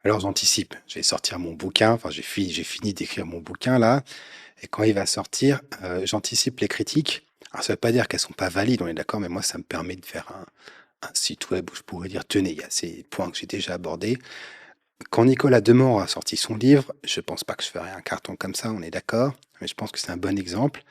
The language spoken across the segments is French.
Alors j'anticipe, je vais sortir mon bouquin, enfin j'ai fini d'écrire mon bouquin là et quand il va sortir, j'anticipe les critiques. Alors ça veut pas dire qu'elles sont pas valides, on est d'accord, mais moi ça me permet de faire un site web où je pourrais dire: «Tenez, il y a ces points que j'ai déjà abordés». Quand Nicolas Demort a sorti son livre, je pense pas que je ferais un carton comme ça, on est d'accord, mais je pense que c'est un bon exemple.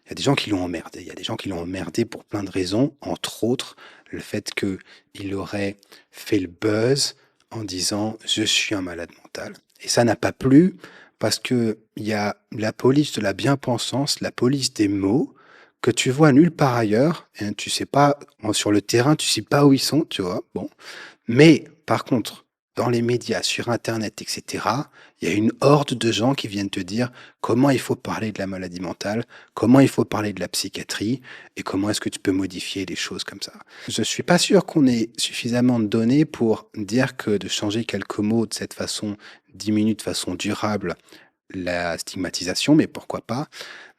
Il y a des gens qui l'ont emmerdé, il y a des gens qui l'ont emmerdé pour plein de raisons, entre autres le fait qu'il aurait fait le buzz en disant: «Je suis un malade mental» et ça n'a pas plu parce qu'il y a la police de la bien-pensance, la police des mots que tu vois nulle part ailleurs et tu sais pas sur le terrain, tu sais pas où ils sont, tu vois? Bon, mais par contre, dans les médias, sur internet et cetera, il y a une horde de gens qui viennent te dire comment il faut parler de la maladie mentale, comment il faut parler de la psychiatrie et comment est-ce que tu peux modifier les choses comme ça. Je suis pas sûr qu'on ait suffisamment de données pour dire que de changer quelques mots de cette façon diminue de façon durable la stigmatisation, mais pourquoi pas?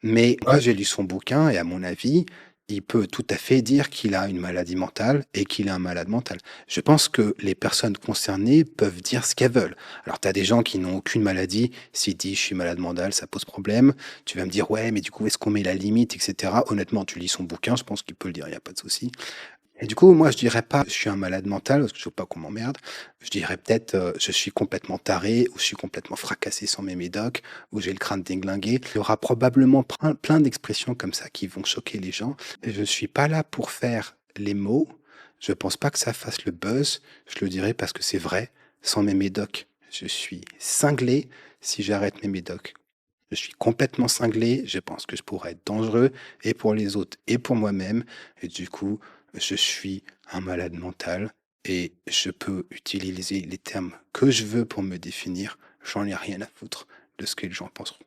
Mais moi, j'ai lu son bouquin et à mon avis, il peut tout à fait dire qu'il a une maladie mentale et qu'il est un malade mental. Je pense que les personnes concernées peuvent dire ce qu'elles veulent. Alors, tu as des gens qui n'ont aucune maladie, s'ils disent: «Je suis malade mental», ça pose problème. Tu vas me dire: «Ouais, mais du coup, est-ce qu'on met la limite?» et cetera. Honnêtement, tu lis son bouquin, je pense qu'il peut le dire, il y a pas de souci. Et du coup, moi, je dirais pas: «Je suis un malade mental» parce que je veux pas qu'on m'emmerde. Je dirais peut-être, «Je suis complètement taré» ou «Je suis complètement fracassé sans mes médocs» ou «J'ai le crâne déglingué». Il y aura probablement plein d'expressions comme ça qui vont choquer les gens et je suis pas là pour faire les mots. Je pense pas que ça fasse le buzz. Je le dirai parce que c'est vrai. Sans mes médocs, je suis cinglé si j'arrête mes médocs. Je suis complètement cinglé, je pense que je pourrais être dangereux et pour les autres et pour moi-même et du coup, je suis un malade mental et je peux utiliser les termes que je veux pour me définir. J'en ai rien à foutre de ce que les gens penseront.